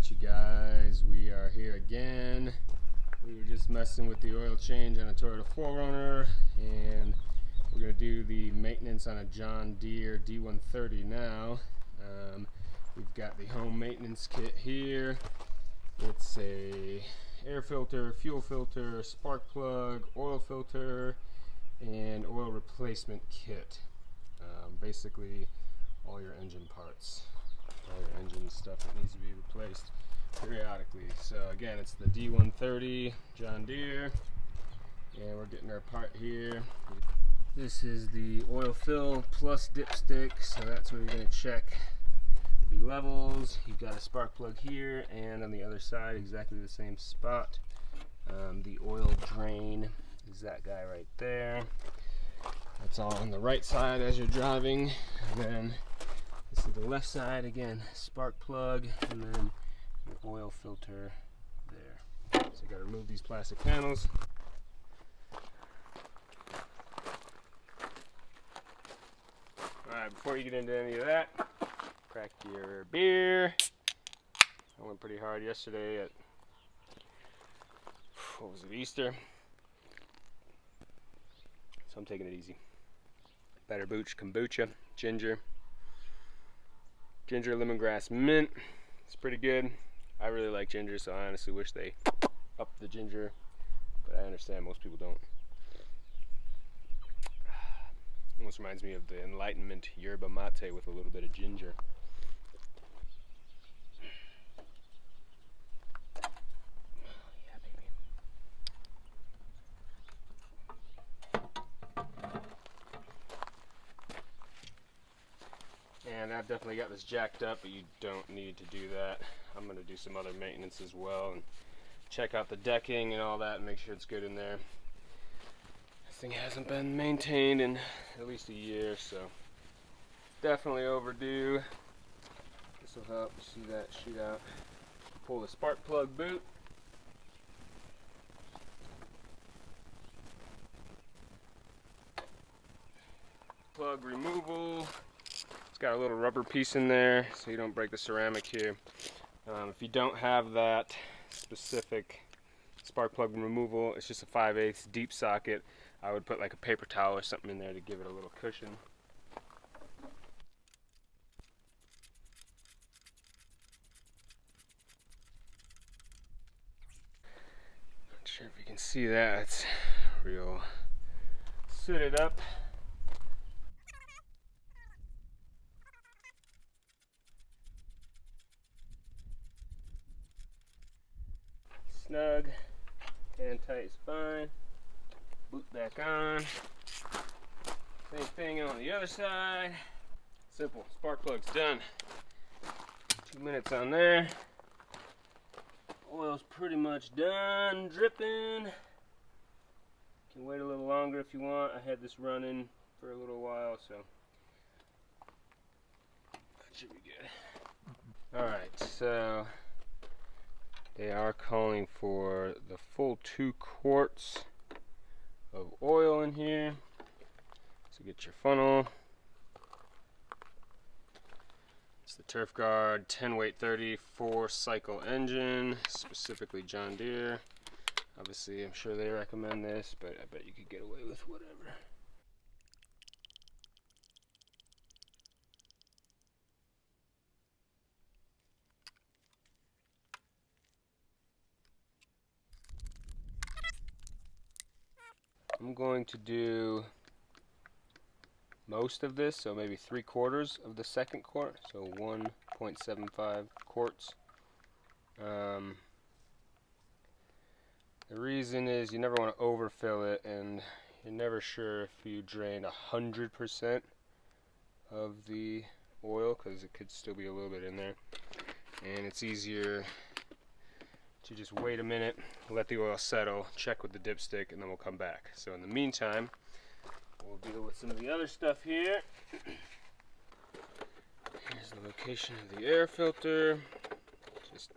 Alright you guys, we are here again. We were just messing with the oil change on a Toyota 4Runner, and we're going to do the maintenance on a John Deere D130 now. We've got the home maintenance kit here. It's a air filter, fuel filter, spark plug, oil filter, and oil replacement kit. Basically all your engine parts, all your engine stuff that needs to be replaced periodically. So again, it's the D130 John Deere, and we're getting our part here. This is the oil fill plus dipstick, so that's where you're going to check the levels. You've got a spark plug here, and on the other side, exactly the same spot. The oil drain is that guy right there. That's all on the right side as you're driving, and then this is the left side again, spark plug, and then your oil filter there. So you got to remove these plastic panels. Alright, before you get into any of that, crack your beer. I went pretty hard yesterday at, what was it, Easter? So I'm taking it easy. Better Booch kombucha, ginger, lemongrass, mint. It's pretty good. I really like ginger, so I honestly wish they upped the ginger, but I understand most people don't. Almost reminds me of the Enlightenment yerba mate with a little bit of ginger. And I've definitely got this jacked up, but you don't need to do that. I'm going to do some other maintenance as well and check out the decking and all that and make sure it's good in there. This thing hasn't been maintained in at least a year, so definitely overdue. This will help. See that shoot out. Pull the spark plug boot. Plug removal. It's got a little rubber piece in there so you don't break the ceramic here. If you don't have that specific spark plug removal, it's just a 5/8 deep socket. I would put like a paper towel or something in there to give it a little cushion. Not sure if you can see that. It's real sooted up. Snug and tight is fine. Boot back on. Same thing on the other side. Simple. Spark plug's done. 2 minutes on there. Oil's pretty much done dripping. Can wait a little longer if you want. I had this running for a little while, so that should be good. Alright, so they are calling for the full 2 quarts of oil in here. So get your funnel. It's the Turf Guard 10 weight 30 4-cycle engine, specifically John Deere. Obviously, I'm sure they recommend this, but I bet you could get away with whatever. I'm going to do most of this, so maybe 3/4 of the second quart, so 1.75 quarts. The reason is you never want to overfill it, and you're never sure if you drain 100% of the oil, because it could still be a little bit in there, and it's easier to just wait a minute, let the oil settle, check with the dipstick, and then we'll come back. So in the meantime, we'll deal with some of the other stuff here. Here's the location of the air filter. Just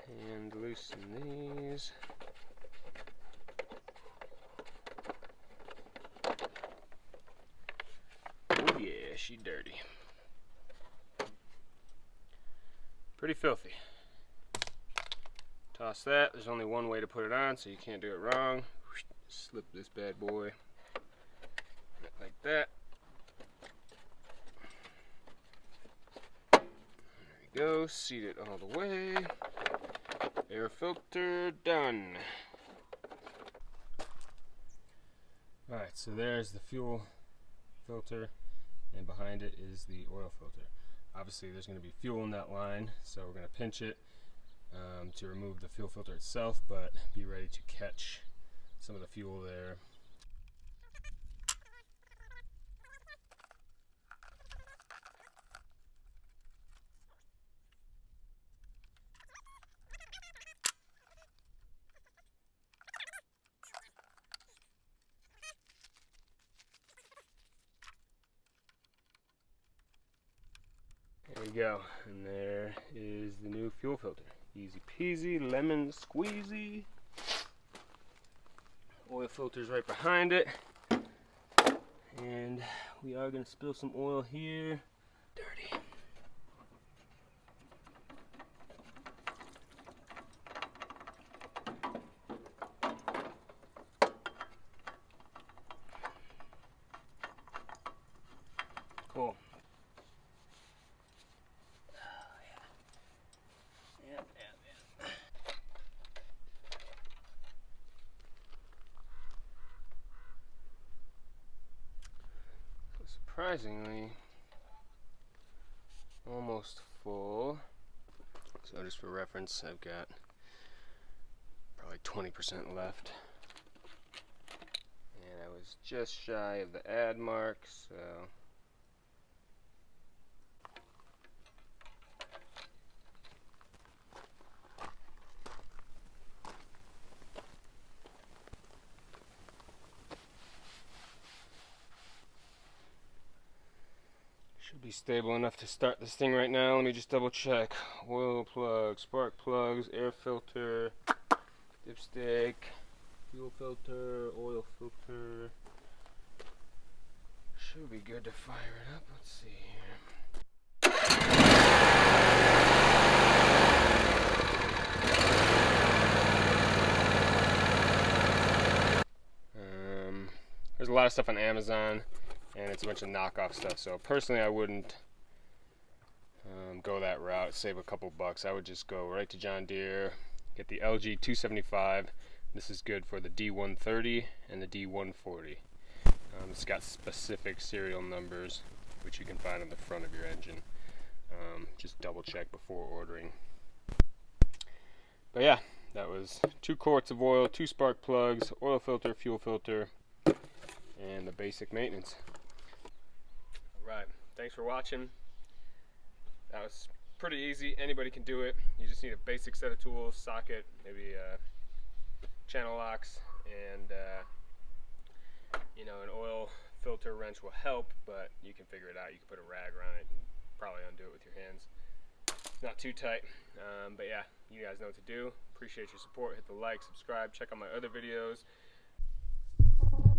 hand loosen these. Oh yeah, she dirty. pretty filthy. Toss that. There's only one way to put it on, so you can't do it wrong. Slip this bad boy like that. There we go. Seat it all the way. Air filter done. Alright, so there's the fuel filter, and behind it is the oil filter. Obviously there's going to be fuel in that line, so we're going to pinch it to remove the fuel filter itself, but be ready to catch some of the fuel there. There we go, and there is the new fuel filter. Easy peasy, lemon squeezy. Oil filter's right behind it. And we are going to spill some oil here. Dirty. Cool. Surprisingly, almost full. So just for reference, I've got probably 20% left. And I was just shy of the add mark, so should be stable enough to start this thing right now. Let me just double check. Oil plug, spark plugs, air filter, dipstick, fuel filter, oil filter. Should be good to fire it up. Let's see here. There's a lot of stuff on Amazon, and it's a bunch of knockoff stuff. So personally, I wouldn't go that route. Save a couple bucks. I would just go right to John Deere, get the LG275. This is good for the D130 and the D140. It's got specific serial numbers, which you can find on the front of your engine. Just double check before ordering. But yeah, that was 2 quarts of oil, 2 spark plugs, oil filter, fuel filter, and the basic maintenance. Alright, thanks for watching. That was pretty easy. Anybody can do it. You just need a basic set of tools, socket, maybe channel locks, and you know, an oil filter wrench will help, but you can figure it out. You can put a rag around it and probably undo it with your hands. It's not too tight, but yeah, you guys know what to do. Appreciate your support. Hit the like, subscribe, check out my other videos.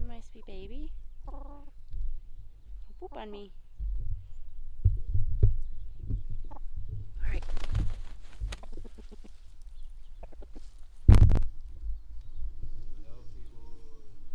My sweet baby. Don't poop on me.